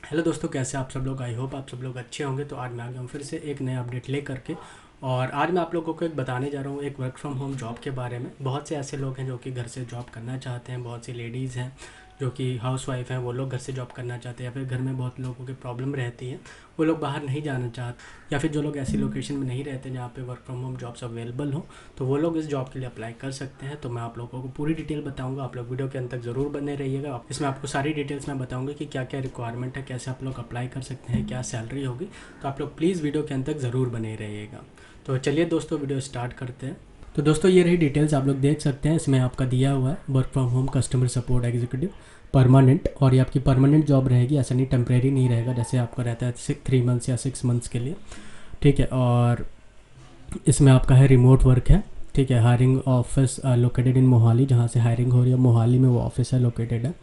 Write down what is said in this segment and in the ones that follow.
Hello दोस्तों, कैसे आप सब लोग। आई होप आप सब लोग अच्छे होंगे। तो आज मैं आ गया हूँ फिर से एक नया अपडेट ले करके। और आज मैं आप लोगों को एक बताने जा रहा हूँ एक वर्क फ्रॉम होम जॉब के बारे में। बहुत से ऐसे लोग हैं जो कि घर से जॉब करना चाहते हैं, बहुत सी लेडीज़ हैं जो कि हाउस वाइफ हैं, वो लोग घर से जॉब करना चाहते हैं, या फिर घर में बहुत लोगों की प्रॉब्लम रहती है, वो लोग बाहर नहीं जाना चाहते, या फिर जो लोग ऐसी लोकेशन में नहीं रहते जहाँ पे work from home jobs available हो, तो वो लोग इस जॉब के लिए अप्लाई कर सकते हैं। तो मैं आप लोगों को पूरी डिटेल बताऊंगा, आप लोग वीडियो के अंत तक ज़रूर बने रहिएगा। इसमें आपको सारी डिटेल्स मैं बताऊंगा कि क्या क्या रिक्वायरमेंट है, कैसे आप लोग अप्लाई कर सकते हैं, क्या सैलरी होगी। तो आप लोग प्लीज़ वीडियो के अंत तक ज़रूर बने रहिएगा। तो चलिए दोस्तों, वीडियो स्टार्ट करते हैं। तो दोस्तों, ये रही डिटेल्स, आप लोग देख सकते हैं। इसमें आपका दिया हुआ है work from home customer support executive permanent, और ये आपकी परमानेंट जॉब रहेगी, ऐसा नहीं टेम्प्रेरी नहीं रहेगा जैसे आपका रहता है 3 मंथ्स या 6 मंथ्स के लिए। ठीक है। और इसमें आपका है रिमोट वर्क है। ठीक है। Hiring office located in Mohali, जहाँ से हायरिंग हो रही है मोहाली में वो ऑफिस है लोकेटेड है।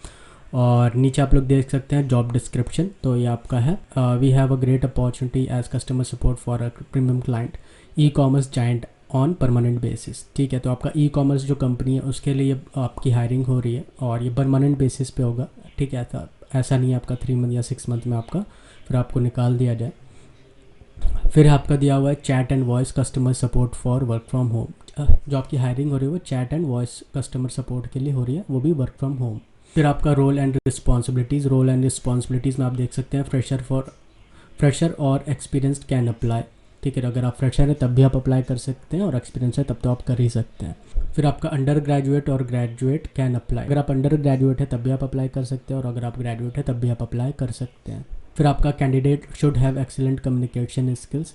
और नीचे आप लोग देख सकते हैं जॉब डिस्क्रिप्शन। तो ये आपका है, we have a great opportunity as customer support for a premium client e commerce giant on permanent basis. ठीक है। तो आपका ई कॉमर्स जो कंपनी है उसके लिए आपकी हायरिंग हो रही है और ये परमानेंट बेसिस पे होगा। ठीक है। ऐसा नहीं है आपका 3 मंथ या 6 मंथ में आपका फिर आपको निकाल दिया जाए। फिर आपका दिया हुआ है chat and voice customer support for work from home. जो आपकी हायरिंग हो रही है वो chat and voice customer support के लिए हो रही है, वो भी वर्क फ्रॉम होम। फिर आपका रोल एंड रिस्पॉन्सिबिलिटीज़ में आप देख सकते हैं फ्रेशर और एक्सपीरियंस्ड कैन अप्लाई। ठीक है। अगर आप फ्रेशर है तब भी आप अप्लाई कर सकते हैं, और एक्सपीरियंस है तब तो आप कर ही सकते हैं। फिर आपका अंडर ग्रेजुएट और ग्रेजुएट कैन अप्लाई। अगर आप अंडर ग्रेजुएट है तब भी आप अप्लाई कर सकते हैं, और अगर आप ग्रेजुएट है तब भी आप अप्लाई कर सकते हैं। फिर आपका candidate should have excellent communication skills.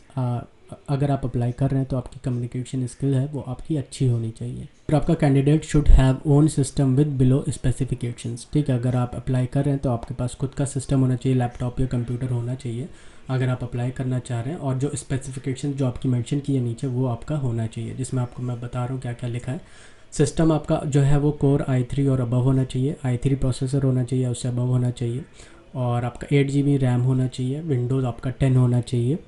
अगर आप अप्लाई कर रहे हैं तो आपकी कम्युनिकेशन स्किल है वो आपकी अच्छी होनी चाहिए। फिर आपका candidate should have own system with below specifications. ठीक है। अगर आप अप्लाई कर रहे हैं तो आपके पास खुद का सिस्टम होना चाहिए, लैपटॉप या कंप्यूटर होना चाहिए अगर आप अप्लाई करना चाह रहे हैं। और जो स्पेसिफिकेशन जो आपकी मेंशन की है नीचे वो आपका होना चाहिए, जिसमें आपको मैं बता रहा हूँ क्या क्या लिखा है। सिस्टम आपका जो है वो कोर i3 और अबव होना चाहिए, i3 प्रोसेसर होना चाहिए, उससे अबव होना चाहिए। और आपका 8 GB रैम होना चाहिए, विंडोज़ आपका 10 होना चाहिए।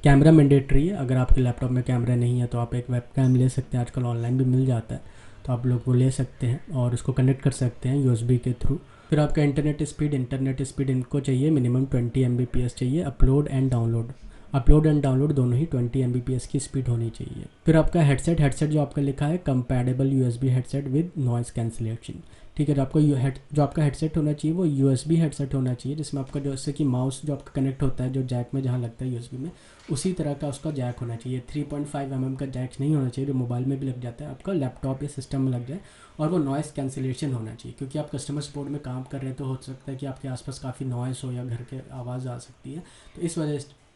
कैमरा मैंडेटरी है, अगर आपके लैपटॉप में कैमरा नहीं है तो आप एक वेब कैम ले सकते हैं, आजकल ऑनलाइन भी मिल जाता है, तो आप लोग वो ले सकते हैं और उसको कनेक्ट कर सकते हैं USB के थ्रू। फिर आपका इंटरनेट स्पीड इनको चाहिए मिनिमम 20 Mbps चाहिए। अपलोड एंड डाउनलोड दोनों ही 20 Mbps की स्पीड होनी चाहिए। फिर आपका हेडसेट जो आपका लिखा है compatible USB headset with noise cancellation. ठीक है। तो आपको जो आपका हेडसेट होना चाहिए वो USB हेडसेट होना चाहिए, जिसमें आपका जैसे कि माउस जो आपका कनेक्ट होता है जो जैक में जहाँ लगता है USB में, उसी तरह का उसका जैक होना चाहिए। 3.5 mm का जैक नहीं होना चाहिए जो मोबाइल में भी लग जाता है, आपका लैपटॉप या सिस्टम में लग जाए। और वो नॉइस कैंसिलेशन होना चाहिए, क्योंकि आप कस्टमर सपोर्ट में काम कर रहे हैं तो हो सकता है कि आपके आसपास काफ़ी नॉइस हो या घर के आवाज़ आ सकती है।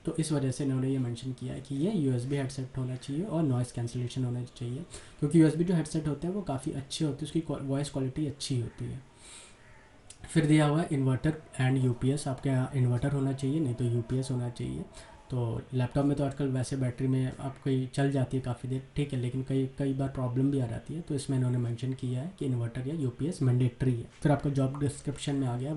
तो इस वजह से इन्होंने ये मेंशन किया है कि ये USB हेडसेट होना चाहिए और नॉइस कैंसिलेशन होना चाहिए, क्योंकि USB जो हेडसेट होते हैं वो काफ़ी अच्छे होते हैं, उसकी वॉइस क्वालिटी अच्छी होती है। फिर दिया हुआ है इन्वर्टर एंड UPS, आपके यहाँ इन्वर्टर होना चाहिए, नहीं तो UPS होना चाहिए। तो लैपटॉप में तो आजकल वैसे बैटरी में आपको चल जाती है काफ़ी देर, ठीक है, लेकिन कई कई बार प्रॉब्लम भी आ जाती है, तो इसमें इन्होंने मेंशन किया है कि इन्वर्टर या UPS मैंडेटरी है। फिर आपका जॉब डिस्क्रिप्शन में आ गया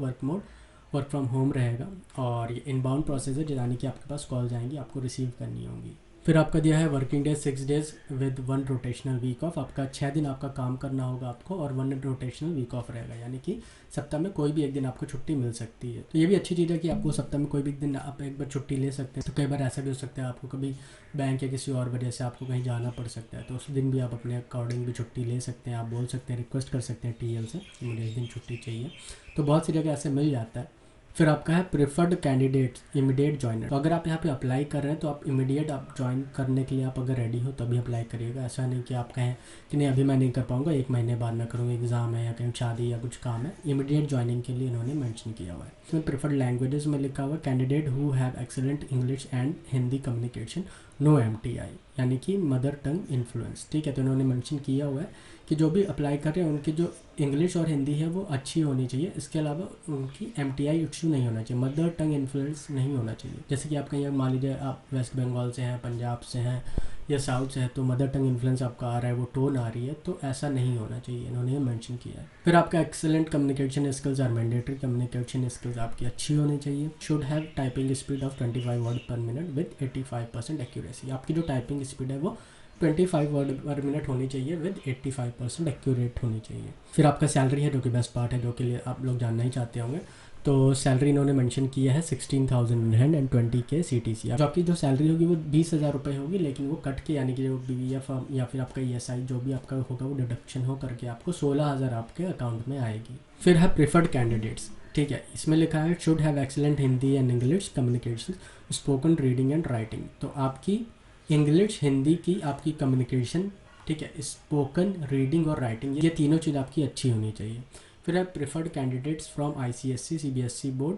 वर्क फ्रॉम होम रहेगा, और ये इनबाउंड प्रोसेस है, यानी कि आपके पास कॉल जाएंगी, आपको रिसीव करनी होंगी। फिर आपका दिया है working days 6 days with 1 rotational week off. आपका 6 दिन आपका काम करना होगा आपको, और 1 रोटेशनल वीक ऑफ रहेगा, यानी कि सप्ताह में कोई भी एक दिन आपको छुट्टी मिल सकती है। तो ये भी अच्छी चीज़ है कि आपको सप्ताह में कोई भी एक दिन आप एक बार छुट्टी ले सकते हैं। तो कई बार ऐसा भी हो सकता है आपको कभी बैंक या किसी और वजह से आपको कहीं जाना पड़ सकता है, तो उस दिन भी आप अपने अकॉर्डिंग भी छुट्टी ले सकते हैं। आप बोल सकते हैं, रिक्वेस्ट कर सकते हैं TL से कि मुझे इस दिन छुट्टी चाहिए, तो बहुत सी जगह ऐसे मिल जाता है। फिर आपका है प्रेफर्ड कैंडिडेट इमीडिएट ज्वाइनर। तो अगर आप यहाँ पे अप्लाई कर रहे हैं तो आप इमीडिएट आप ज्वाइन करने के लिए आप अगर रेडी हो तभी अप्लाई करिएगा। ऐसा नहीं कि आप कहें कि नहीं अभी मैं नहीं कर पाऊँगा, 1 महीने बाद मैं करूँगा, एग्ज़ाम है या कहीं शादी या कुछ काम है। इमीडिएट ज्वाइनिंग के लिए इन्होंने मेंशन किया हुआ है। इसमें प्रेफर्ड लैंग्वेजेस में लिखा हुआ है candidate who have excellent English and Hindi communication, no MTI, यानी कि मदर टंग इन्फ्लुएंस। ठीक है। तो इन्होंने मेंशन किया हुआ है कि जो भी अप्लाई कर रहे हैं उनकी जो इंग्लिश और हिंदी है वो अच्छी होनी चाहिए। इसके अलावा उनकी MTI इशू नहीं होना चाहिए, मदर टंग इन्फ्लुएंस नहीं होना चाहिए। जैसे कि आप कहीं मान लीजिए आप वेस्ट बंगाल से हैं, पंजाब से हैं या साउथ से है, तो मदर टंग इन्फ्लुएंस आपका आ रहा है, वो टोन आ रही है, तो ऐसा नहीं होना चाहिए, इन्होंने मेंशन किया है। फिर आपका excellent communication skills are mandatory. Communication skills आपकी अच्छी होनी चाहिए। Should have typing speed of 25 word per minute with 85% accuracy. आपकी जो टाइपिंग स्पीड है वो 25 वर्ड पर मिनट होनी चाहिए विद 85% एक्यूरेट होनी चाहिए। फिर आपका सैलरी है, जो कि बेस्ट पार्ट है, जो के लिए आप लोग जानना ही चाहते होंगे। तो सैलरी इन्होंने मेंशन किया है 16,120 CTC। अब आपकी जो सैलरी होगी वो 20,000 रुपये होगी, लेकिन वो कट के यानी कि जो BVF या फिर आपका ESI जो भी आपका होगा वो डिडक्शन हो करके आपको 16,000 आपके अकाउंट में आएगी। फिर है प्रेफर्ड कैंडिडेट्स, ठीक है, इसमें लिखा है should have excellent Hindi and English communication, spoken reading and writing. तो आपकी इंग्लिश हिंदी की आपकी कम्युनिकेशन, ठीक है, स्पोकन रीडिंग और राइटिंग, ये तीनों चीज़ आपकी अच्छी होनी चाहिए। फिर है preferred candidates from ICSE CBSE board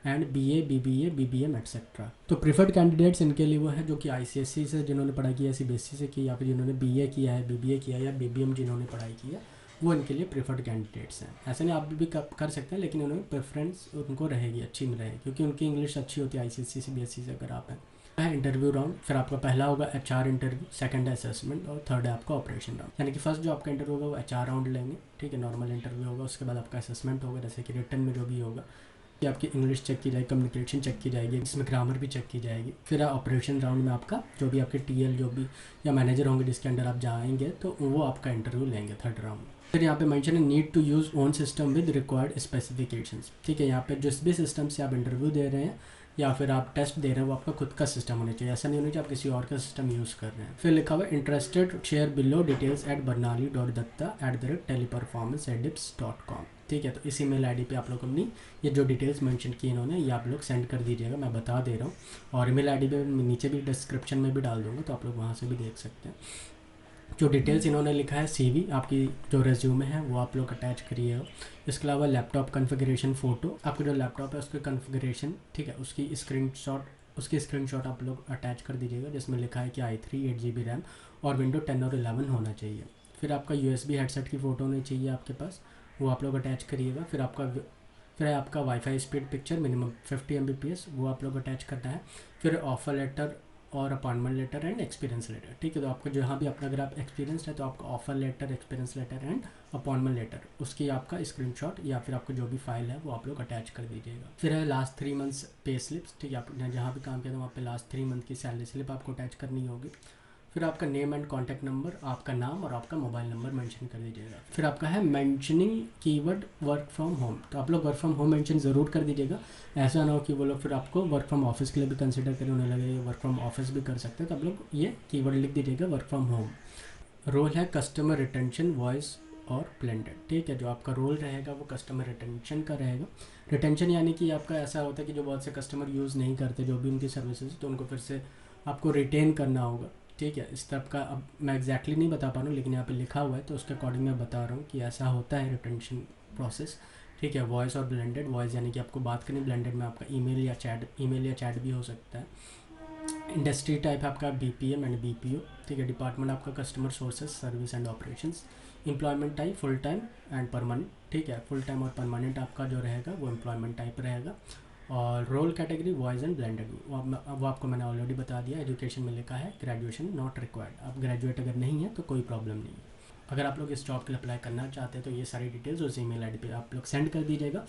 and BA BBA BBM etcetera. तो प्रेफर्ड कैंडिडेट्स इनके लिए वो है जो कि ICSE से जिन्होंने पढ़ाई की है, CBSE से की, या फिर जिन्होंने BA किया है, BBA किया है, या BBM जिन्होंने पढ़ाई की है, वो इनके लिए प्रेफर्ड कैंडिडेट्स हैं। ऐसे नहीं, आप भी कर सकते हैं, लेकिन उन्हें प्रेफरेंस उनको रहेगी, अच्छी में रहेगी, क्योंकि उनकी इंग्लिश अच्छी होती है ICSE CBSE से अगर आप हैं। इंटरव्यू राउंड, फिर आपका पहला होगा HR इंटरव्यू, सेकंड है असेसमेंट और थर्ड है आपका ऑपरेशन राउंड। यानी कि फर्स्ट जो आपका इंटरव्यू होगा वो HR राउंड लेंगे, ठीक है, नॉर्मल इंटरव्यू होगा। उसके बाद आपका असेसमेंट होगा, जैसे कि रिटन में जो भी होगा कि आपकी इंग्लिश चेक की जाएगी, कम्युनिकेशन चेक की जाएगी, इसमें ग्रामर भी चेक की जाएगी। फिर ऑपरेशन राउंड में आपका जो भी आपके TL जो भी या मैनेजर होंगे जिसके अंडर आप जाएंगे, तो वो आपका इंटरव्यू लेंगे थर्ड राउंड। फिर यहाँ पे मेंशन है need to use own system with required specifications, ठीक है, यहाँ पे जिस भी सिस्टम से आप इंटरव्यू दे रहे हैं या फिर आप टेस्ट दे रहे हैं वो आपका खुद का सिस्टम होना चाहिए, ऐसा नहीं होना चाहिए आप किसी और का सिस्टम यूज़ कर रहे हैं। फिर लिखा हुआ interested share below details @barnali.datta@teleperformanceedips.com, ठीक है। तो इस email ID पे आप लोग अपनी ये जो डिटेल्स मेंशन की इन्होंने ये आप लोग सेंड कर दीजिएगा, मैं बता दे रहा हूँ। और email ID पे नीचे भी डिस्क्रिप्शन में भी डाल दूँगा, तो आप लोग वहाँ से भी देख सकते हैं। जो डिटेल्स इन्होंने लिखा है CV आपकी जो रेज्यूमे है वो आप लोग अटैच करिएगा। इसके अलावा लैपटॉप कॉन्फ़िगरेशन फ़ोटो, आपका जो लैपटॉप है उसके कॉन्फ़िगरेशन, ठीक है, उसकी स्क्रीनशॉट आप लोग अटैच कर दीजिएगा, जिसमें लिखा है कि i3 8GB रैम और विंडो 10 और 11 होना चाहिए। फिर आपका USB हेडसेट की फ़ोटो होनी चाहिए आपके पास, वो आप लोग अटैच करिएगा। फिर आपका wifi speed picture minimum 50 Mbps, वो आप लोग अटैच करना है। फिर ऑफर लेटर और appointment letter and experience letter, ठीक है। तो आपका जहाँ भी अपना अगर आप एक्सपीरियंस है तो आपका offer letter, experience letter and appointment letter, उसकी आपका स्क्रीनशॉट या फिर आपको जो भी फाइल है वो आप लोग अटैच कर दीजिएगा। फिर है लास्ट 3 मंथ्स पे स्लिप्स, ठीक है, आपने जहाँ भी काम किया था वहाँ पे लास्ट 3 मंथ की सैलरी स्लिप आपको अटैच करनी होगी। फिर आपका नेम एंड कॉन्टैक्ट नंबर, आपका नाम और आपका मोबाइल नंबर मेंशन कर दीजिएगा। फिर आपका है mentioning keyword work from home, तो आप लोग वर्क फ्रॉम होम मेंशन ज़रूर कर दीजिएगा। ऐसा ना हो कि वो लोग फिर आपको वर्क फ्रॉम ऑफिस के लिए भी कंसिडर करें, उन्हें लगे वर्क फ्रॉम ऑफिस भी कर सकते हैं, तो आप लोग ये कीवर्ड लिख दीजिएगा वर्क फ्रॉम होम। रोल है कस्टमर रिटेंशन वॉइस और ब्लेंडेड, ठीक है। जो आपका रोल रहेगा वो कस्टमर रिटेंशन का रहेगा। रिटेंशन यानी कि आपका ऐसा होता है कि जो बहुत से कस्टमर यूज़ नहीं करते जो भी उनकी सर्विसेज, तो उनको फिर से आपको रिटेन करना होगा, ठीक है। इस तरह का अब मैं एग्जैक्टली नहीं बता पा रहा हूँ, लेकिन यहाँ पे लिखा हुआ है तो उसके अकॉर्डिंग मैं बता रहा हूँ कि ऐसा होता है रिटेंशन प्रोसेस, ठीक है। वॉइस और ब्लेंडेड, वॉइस यानी कि आपको बात करनी, ब्लेंडेड में आपका ईमेल या चैट भी हो सकता है। इंडस्ट्री टाइप आपका BPM एंड BPO, ठीक है। डिपार्टमेंट आपका customer sources service and operations. Employment type full time and permanent, ठीक है। फुल टाइम और परमानेंट आपका जो रहेगा वो एम्प्लॉयमेंट टाइप रहेगा। और role category voice and blended, वो आपको मैंने ऑलरेडी बता दिया। एजुकेशन में लिखा है ग्रेजुएशन नॉट रिक्वायर्ड, आप ग्रेजुएट अगर नहीं है तो कोई प्रॉब्लम नहीं है। अगर आप लोग इस जॉब के लिए अप्लाई करना चाहते हैं तो ये सारी डिटेल्स उस email ID पे आप लोग सेंड कर दीजिएगा।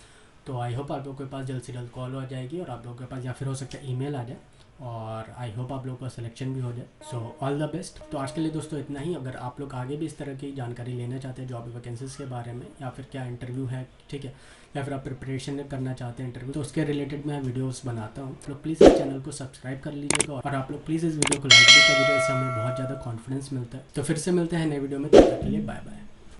तो आई होप आप लोगों के पास जल्द से जल्द कॉल आ जाएगी और आप लोगों के पास या फिर हो सकता है email आ जाए, और आई होप आप लोगों का सिलेक्शन भी हो जाए। So all the best. तो आज के लिए दोस्तों इतना ही। अगर आप लोग आगे भी इस तरह की जानकारी लेना चाहते हैं जॉब वैकेंसीज़ के बारे में, या फिर क्या इंटरव्यू है, ठीक है, या फिर आप प्रिपरेशन करना चाहते हैं इंटरव्यू, तो उसके रिलेटेड मैं वीडियोस बनाता हूँ। तो प्लीज़ इस चैनल को सब्सक्राइब कर लीजिएगा, और आप लोग प्लीज़ इस वीडियो को लाइक भी कर दीजिएगा, इससे हमें बहुत ज़्यादा कॉन्फिडेंस मिलता है। तो फिर से मिलते हैं नए वीडियो में, तब तक के लिए बाय बाय।